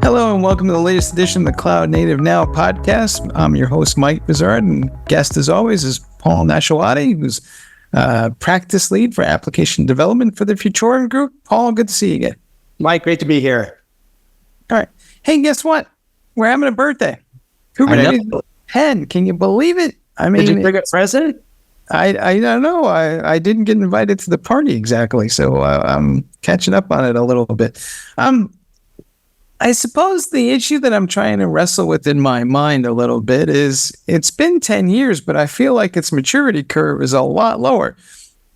Hello and welcome to the latest edition of the Cloud Native Now podcast. I'm your host, Mike Vizard, and guest as always is Paul Nashawaty, who's practice lead for application development for the Futurum group. Paul, good to see you again. Mike, great to be here. All right. Hey, guess what? We're having a birthday. Kubernetes 10. Can you believe it? I mean, did you bring a present? I don't know. I didn't get invited to the party exactly, so I'm catching up on it a little bit. I suppose the issue that I'm trying to wrestle with in my mind a little bit is it's been 10 years, but I feel like its maturity curve is a lot lower.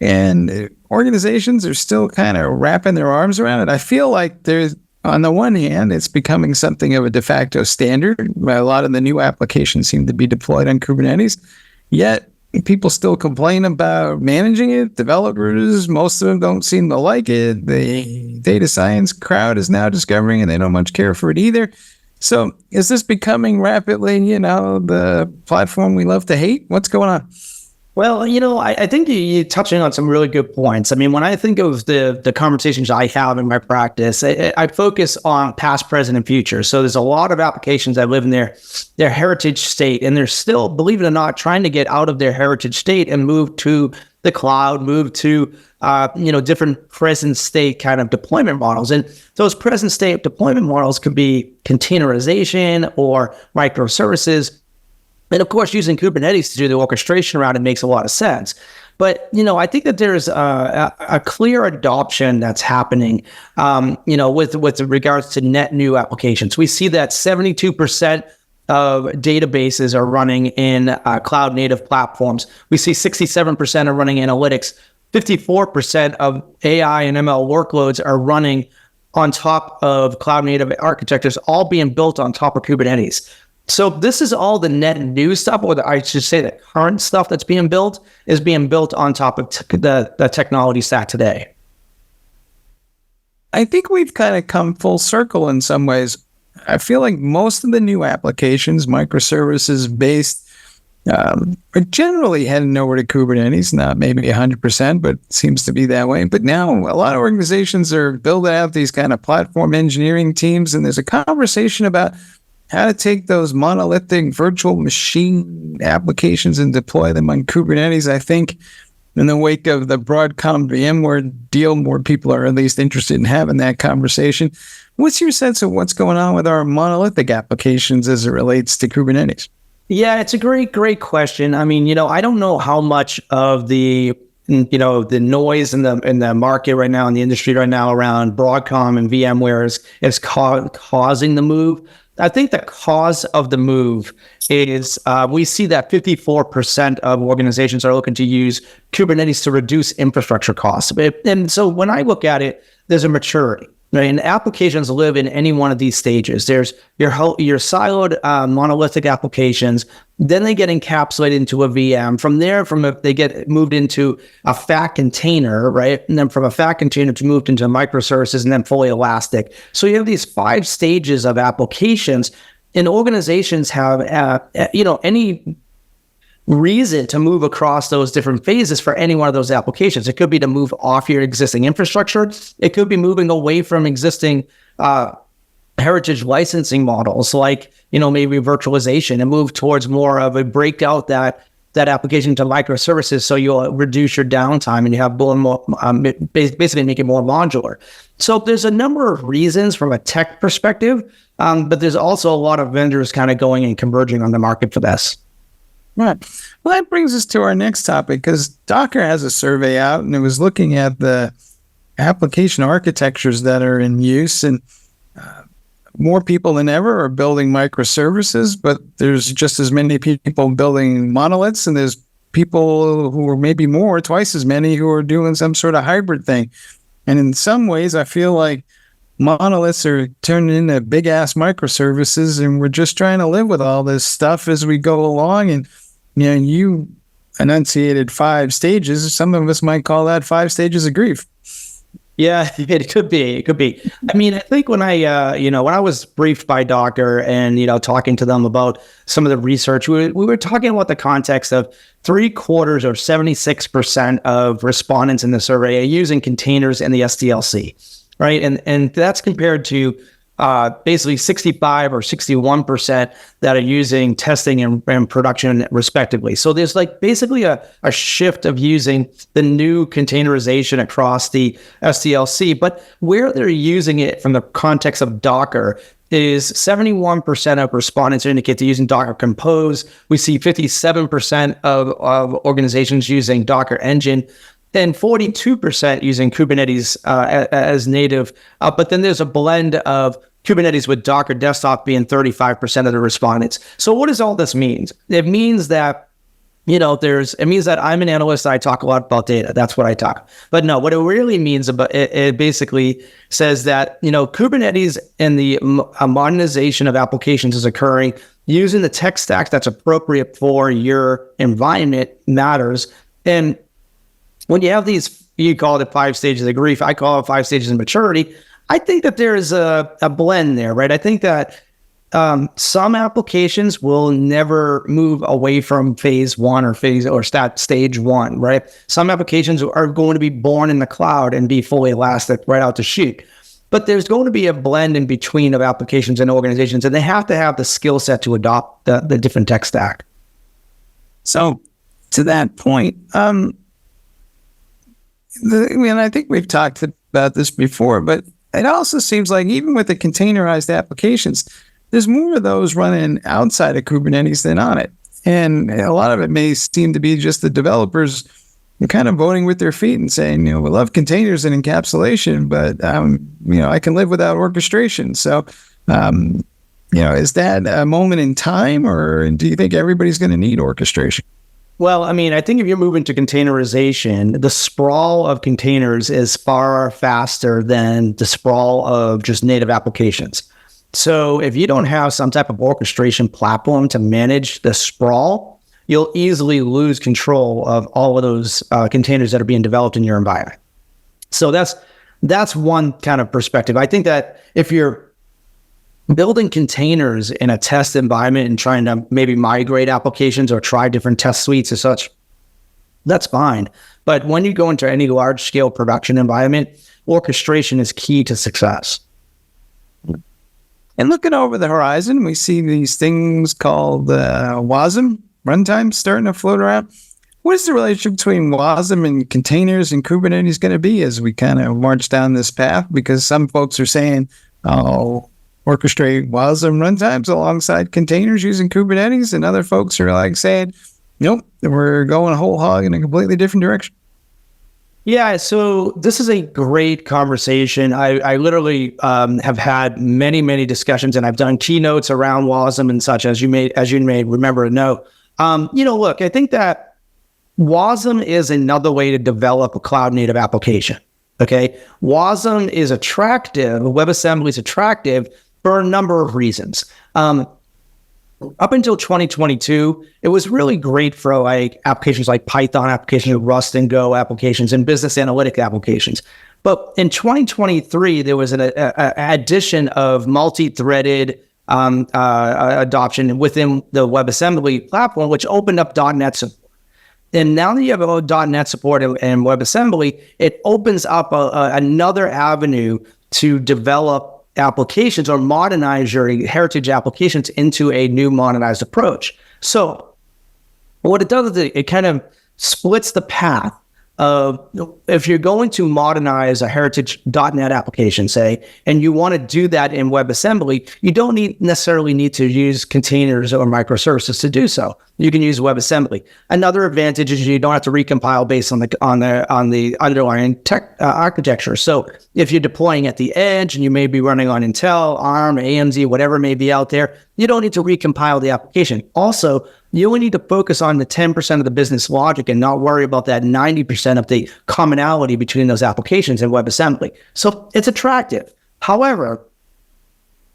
And organizations are still kind of wrapping their arms around it. I feel like there's, on the one hand, it's becoming something of a de facto standard. A lot of the new applications seem to be deployed on Kubernetes, yet people still complain about managing it. Developers, most of them don't seem to like it. The data science crowd is now discovering and they don't much care for it either. So is this becoming rapidly, the platform we love to hate? What's going on? Well, I think you're touching on some really good points. I mean, when I think of the conversations I have in my practice, I focus on past, present, and future. So there's a lot of applications that live in their heritage state, and they're still, believe it or not, trying to get out of their heritage state and move to the cloud, move to different present state kind of deployment models. And those present state deployment models could be containerization or microservices. And of course, using Kubernetes to do the orchestration around it makes a lot of sense. But, I think that there's a clear adoption that's happening, with regards to net new applications. We see that 72% of databases are running in cloud native platforms. We see 67% are running analytics. 54% of AI and ML workloads are running on top of cloud native architectures, all being built on top of Kubernetes. So this is all the net new stuff, or I should say the current stuff that's being built is being built on top of the technology stack today. I think we've kind of come full circle in some ways. I feel like most of the new applications, microservices based, are generally heading over to Kubernetes, not maybe 100%, but it seems to be that way. But now a lot of organizations are building out these kind of platform engineering teams, and there's a conversation about how to take those monolithic virtual machine applications and deploy them on Kubernetes. I think in the wake of the Broadcom VMware deal, more people are at least interested in having that conversation. What's your sense of what's going on with our monolithic applications as it relates to Kubernetes? Yeah, it's a great question. I mean, I don't know how much of the noise in the market right now, in the industry right now around Broadcom and VMware is causing the move. I think the cause of the move is we see that 54% of organizations are looking to use Kubernetes to reduce infrastructure costs. And so when I look at it, there's a maturity. Right? And applications live in any one of these stages. There's your siloed monolithic applications. Then they get encapsulated into a VM. From there, they get moved into a fat container, right? And then from a fat container to moved into microservices and then fully elastic. So you have these 5 stages of applications, and organizations have, any reason to move across those different phases for any one of those applications. It could be to move off your existing infrastructure. It could be moving away from existing heritage licensing models, like, maybe virtualization, and move towards more of a breakout that application to microservices. So you'll reduce your downtime and you have more, basically make it more modular. So there's a number of reasons from a tech perspective, but there's also a lot of vendors kind of going and converging on the market for this. Right. Well, that brings us to our next topic, because Docker has a survey out and it was looking at the application architectures that are in use, and more people than ever are building microservices, but there's just as many people building monoliths, and there's people who are maybe twice as many who are doing some sort of hybrid thing. And in some ways, I feel like monoliths are turning into big ass microservices, and we're just trying to live with all this stuff as we go along. And you enunciated 5 stages. Some of us might call that 5 stages of grief. Yeah, it could be. I mean, I think when I was briefed by Docker and, talking to them about some of the research, we were talking about the context of 3/4 or 76% of respondents in the survey are using containers in the SDLC, right? And that's compared to basically 65 or 61% that are using testing and production respectively. So there's like basically a shift of using the new containerization across the SDLC, but where they're using it from the context of Docker is 71% of respondents indicate they're using Docker Compose. We see 57% of organizations using Docker Engine, and 42% using Kubernetes as native. But then there's a blend of Kubernetes with Docker Desktop being 35% of the respondents. So what does all this mean? It means that it means that I'm an analyst and I talk a lot about data. That's what I talk. But no, what it really means about it basically says that, Kubernetes and the modernization of applications is occurring using the tech stack that's appropriate for your environment matters. And when you have these, you call it 5 stages of grief, I call it 5 stages of maturity. I think that there is a blend there, right? I think that some applications will never move away from phase 1 or stage 1, right? Some applications are going to be born in the cloud and be fully elastic right out the chute. But there's going to be a blend in between of applications and organizations, and they have to have the skill set to adopt the different tech stack. So to that point, I think we've talked about this before, but it also seems like even with the containerized applications, there's more of those running outside of Kubernetes than on it. And a lot of it may seem to be just the developers kind of voting with their feet and saying, we love containers and encapsulation, but, I can live without orchestration. So, is that a moment in time, or do you think everybody's going to need orchestration? Well, I think if you're moving to containerization, the sprawl of containers is far faster than the sprawl of just native applications. So if you don't have some type of orchestration platform to manage the sprawl, you'll easily lose control of all of those containers that are being developed in your environment. So that's one kind of perspective. I think that if you're building containers in a test environment and trying to maybe migrate applications or try different test suites and such, that's fine. But when you go into any large-scale production environment, orchestration is key to success. And looking over the horizon, we see these things called WASM runtimes starting to float around. What is the relationship between WASM and containers and Kubernetes going to be as we kind of march down this path? Because some folks are saying, orchestrate WASM runtimes alongside containers using Kubernetes, and other folks are like saying, nope, we're going whole hog in a completely different direction. Yeah, so this is a great conversation. I literally have had many, many discussions, and I've done keynotes around WASM and such, as you may remember and know. Look, I think that WASM is another way to develop a cloud-native application, okay? WASM is attractive, WebAssembly is attractive for a number of reasons. Up until 2022, it was really great for applications like Python applications, Rust and Go applications, and business analytic applications. But in 2023, there was an addition of multi-threaded adoption within the WebAssembly platform, which opened up .NET support. And now that you have .NET support and WebAssembly, it opens up another avenue to develop applications or modernize your heritage applications into a new modernized approach. So what it does is it kind of splits the path of, if you're going to modernize a heritage .NET application, say, and you want to do that in WebAssembly, you don't necessarily need to use containers or microservices to do so. You can use WebAssembly. Another advantage is you don't have to recompile based on the underlying tech architecture. So if you're deploying at the edge and you may be running on Intel, ARM, AMD, whatever may be out there, you don't need to recompile the application. Also, you only need to focus on the 10% of the business logic and not worry about that 90% of the commonality between those applications in WebAssembly. So it's attractive. However,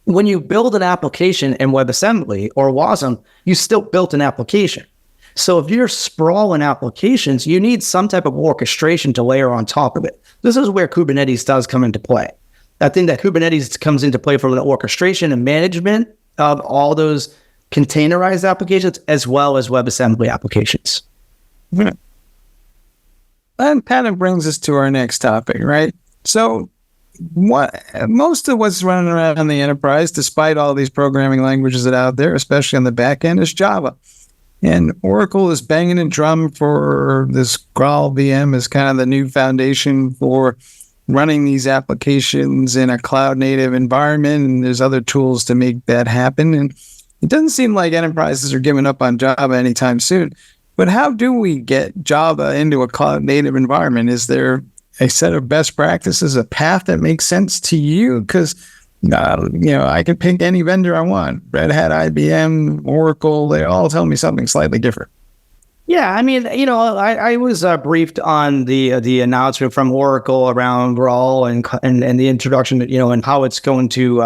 when you build an application in WebAssembly or WASM, you still built an application. So if you're sprawling applications, you need some type of orchestration to layer on top of it. This is where Kubernetes does come into play. I think that Kubernetes comes into play from the orchestration and management of all those containerized applications as well as WebAssembly applications. That kind of brings us to our next topic, right? So most of what's running around in the enterprise, despite all these programming languages that are out there, especially on the back end, is Java. And Oracle is banging a drum for this Graal VM as kind of the new foundation for running these applications in a cloud-native environment. And there's other tools to make that happen. And it doesn't seem like enterprises are giving up on Java anytime soon. But how do we get Java into a cloud-native environment? Is there a set of best practices, a path that makes sense to you? Because I can pick any vendor I want. Red Hat, IBM, Oracle, they all tell me something slightly different. Yeah, I mean, I was briefed on the announcement from Oracle around Graal and the introduction, and how it's going to,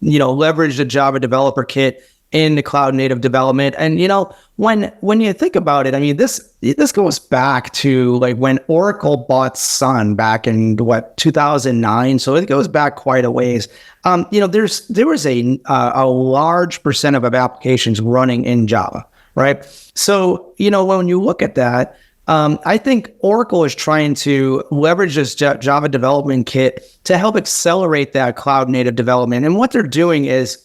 leverage the Java developer kit in the cloud native development. And, when you think about it, I mean, this goes back to like when Oracle bought Sun back in 2009. So it goes back quite a ways. There was a large percent of applications running in Java, right? So, when you look at that, I think Oracle is trying to leverage this Java development kit to help accelerate that cloud native development. And what they're doing is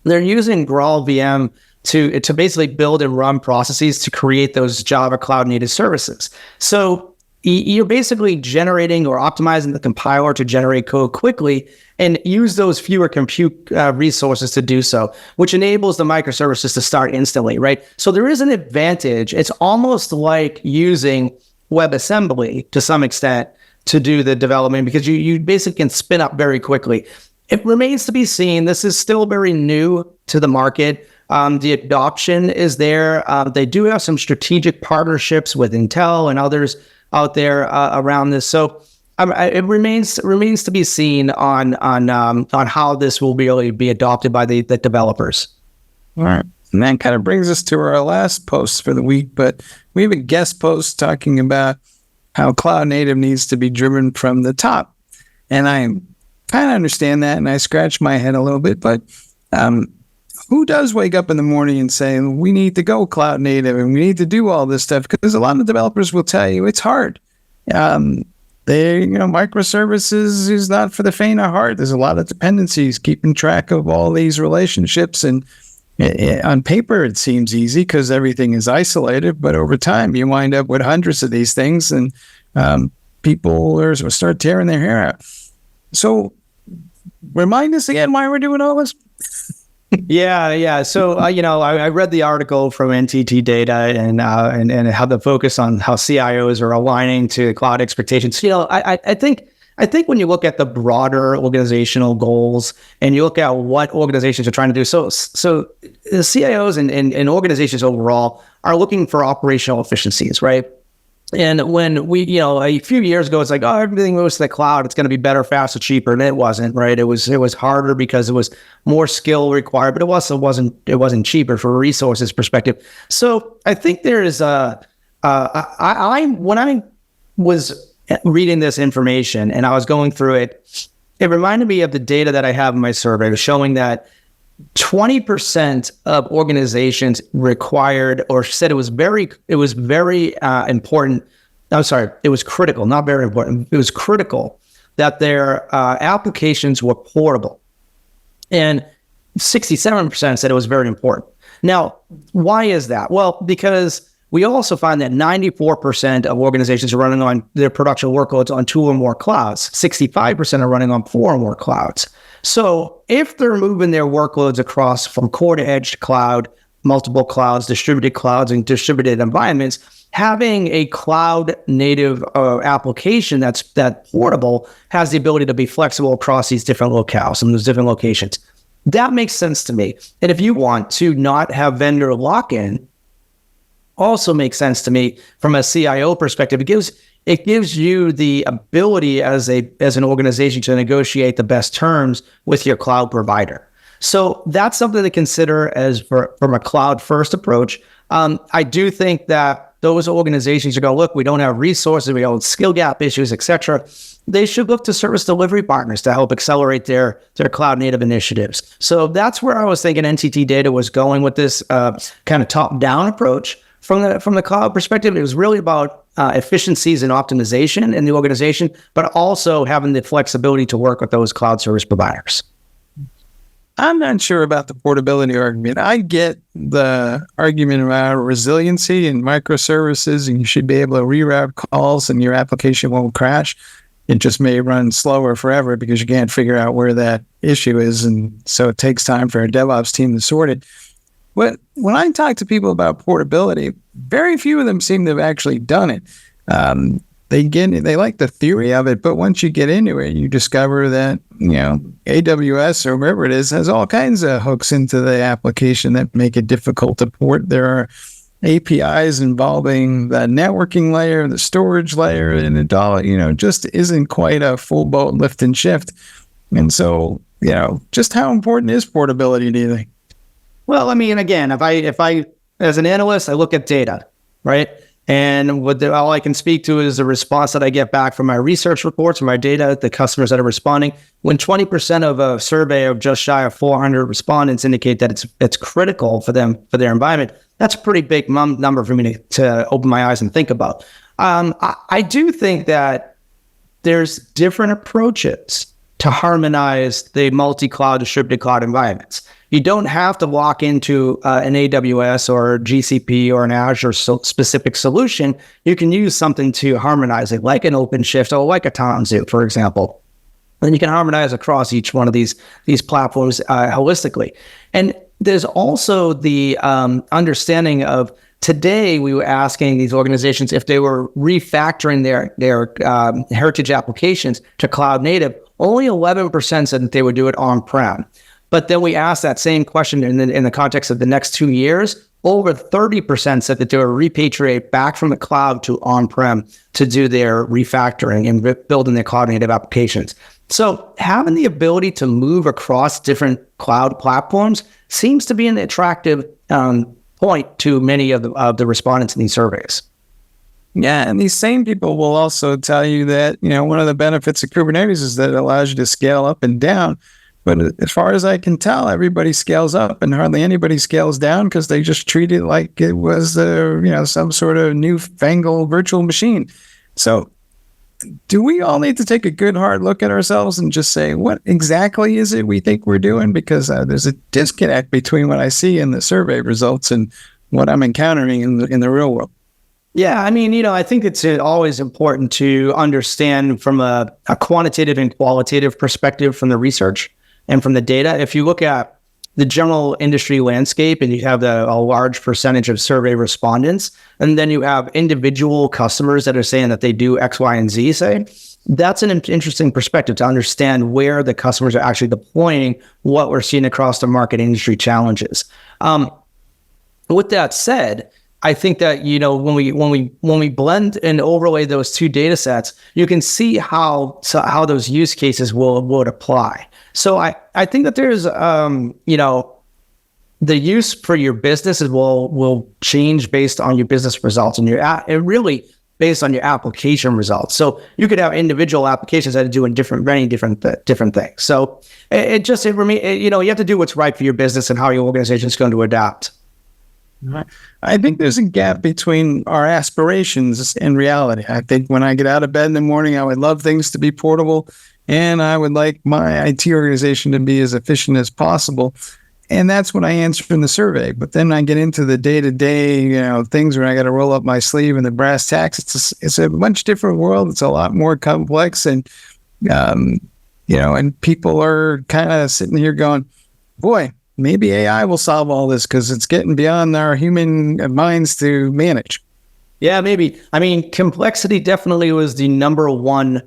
they're using Graal VM to basically build and run processes to create those Java cloud native services. So you're basically generating or optimizing the compiler to generate code quickly and use those fewer compute resources to do so, which enables the microservices to start instantly, right? So there is an advantage. It's almost like using WebAssembly to some extent to do the development, because you basically can spin up very quickly. It remains to be seen. This is still very new to the market. The adoption is there. They do have some strategic partnerships with Intel and others out there around this. So it remains to be seen on how this will really be adopted by the developers. All right. And that kind of brings us to our last post for the week, but we have a guest post talking about how cloud native needs to be driven from the top. And I kind of understand that, and I scratch my head a little bit, but who does wake up in the morning and say, we need to go cloud native and we need to do all this stuff? Because a lot of developers will tell you it's hard. Microservices is not for the faint of heart. There's a lot of dependencies, keeping track of all these relationships. And on paper, it seems easy because everything is isolated. But over time, you wind up with hundreds of these things, and people start tearing their hair out. So remind us again why we're doing all this. Yeah. So, I read the article from NTT Data and how the focus on how CIOs are aligning to cloud expectations. I think when you look at the broader organizational goals and you look at what organizations are trying to do, so the CIOs and organizations overall are looking for operational efficiencies, right? And when we, a few years ago, it's like, oh, everything moves to the cloud, it's going to be better, faster, cheaper. And it wasn't, right? It was harder because it was more skill required, but it also wasn't cheaper from a resources perspective. So I think there is when I was reading this information and I was going through it, it reminded me of the data that I have in my survey showing that 20% of organizations required or said it was very important. I'm sorry, it was critical, not very important. It was critical that their applications were portable. And 67% said it was very important. Now, why is that? Well, because we also find that 94% of organizations are running on their production workloads on 2 or more clouds. 65% are running on 4 or more clouds. So if they're moving their workloads across from core to edge to cloud, multiple clouds, and distributed environments, having a cloud native application that's portable has the ability to be flexible across these different locales and those different locations. That makes sense to me. And if you want to not have vendor lock-in, also makes sense to me from a CIO perspective. It gives you the ability as an organization to negotiate the best terms with your cloud provider. So that's something to consider from a cloud first approach. I do think that those organizations are going, look, we don't have resources, we have skill gap issues, etc. They should look to service delivery partners to help accelerate their cloud native initiatives. So that's where I was thinking NTT Data was going with this kind of top down approach. From the cloud perspective, it was really about efficiencies and optimization in the organization, but also having the flexibility to work with those cloud service providers. I'm not sure about the portability argument. I get the argument about resiliency and microservices, and you should be able to reroute calls and your application won't crash. It just may run slower forever because you can't figure out where that issue is. And so it takes time for a DevOps team to sort it. But when I talk to people about portability, very few of them seem to have actually done it. They like the theory of it, but once you get into it, you discover that, AWS or wherever it is has all kinds of hooks into the application that make it difficult to port. There are APIs involving the networking layer, the storage layer, and it all, just isn't quite a full boat lift and shift. And so, just how important is portability, do you think? Well, I mean, again, if I as an analyst, I look at data, right? And all I can speak to is the response that I get back from my research reports and my data, the customers that are responding. When 20% of a survey of just shy of 400 respondents indicate that it's critical for them, for their environment, that's a pretty big number for me to open my eyes and think about. I do think that there's different approaches to harmonize the multi-cloud distributed cloud environments. You don't have to walk into an AWS or GCP or an Azure specific solution. You can use something to harmonize it, like an OpenShift or like a Tanzu, for example. And you can harmonize across each one of these platforms holistically. And there's also the understanding of today, we were asking these organizations if they were refactoring their heritage applications to cloud native. Only 11% said that they would do it on-prem. But then we asked that same question in the context of the next 2 years. Over 30% said that they would repatriate back from the cloud to on-prem to do their refactoring and building their cloud-native applications. So having the ability to move across different cloud platforms seems to be an attractive point to many of the respondents in these surveys. Yeah, and these same people will also tell you that, one of the benefits of Kubernetes is that it allows you to scale up and down. But as far as I can tell, everybody scales up and hardly anybody scales down because they just treat it like it was, some sort of newfangled virtual machine. So do we all need to take a good hard look at ourselves and just say, what exactly is it we think we're doing? Because there's a disconnect between what I see in the survey results and what I'm encountering in the real world. Yeah, I mean, I think it's always important to understand from a quantitative and qualitative perspective from the research and from the data. If you look at the general industry landscape and you have a large percentage of survey respondents, and then you have individual customers that are saying that they do X, Y, and Z, say, that's an interesting perspective to understand where the customers are actually deploying what we're seeing across the market industry challenges. With that said, I think that, when we blend and overlay those two data sets, you can see how those use cases would apply. So I think that there's, the use for your business will change based on your business results and really based on your application results. So you could have individual applications that are doing many different things. So you have to do what's right for your business and how your organization is going to adapt. I think there's a gap between our aspirations and reality. I think when I get out of bed in the morning, I would love things to be portable, and I would like my IT organization to be as efficient as possible. And that's what I answered in the survey. But then I get into the day-to-day, things where I got to roll up my sleeve and the brass tacks. It's a much different world. It's a lot more complex, and and people are kind of sitting here going, "Boy, maybe AI will solve all this because it's getting beyond our human minds to manage." Yeah, maybe. I mean, complexity definitely was the number one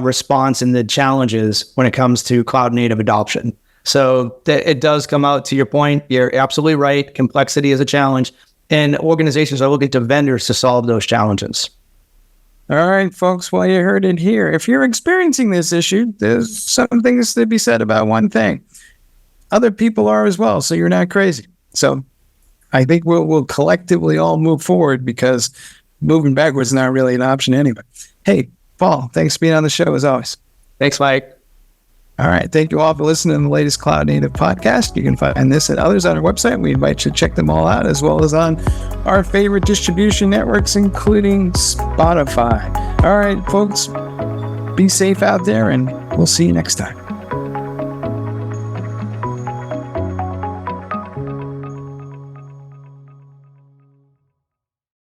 response in the challenges when it comes to cloud native adoption. So it does come out to your point. You're absolutely right. Complexity is a challenge, and organizations are looking to vendors to solve those challenges. All right, folks, well, you heard it here. If you're experiencing this issue, there's some things to be said about one thing. Other people are as well, so you're not crazy. So I think we'll collectively all move forward because moving backwards is not really an option anyway. Hey, Paul, thanks for being on the show as always. Thanks, Mike. All right. Thank you all for listening to the latest Cloud Native podcast. You can find this and others on our website. We invite you to check them all out, as well as on our favorite distribution networks, including Spotify. All right, folks, be safe out there, and we'll see you next time.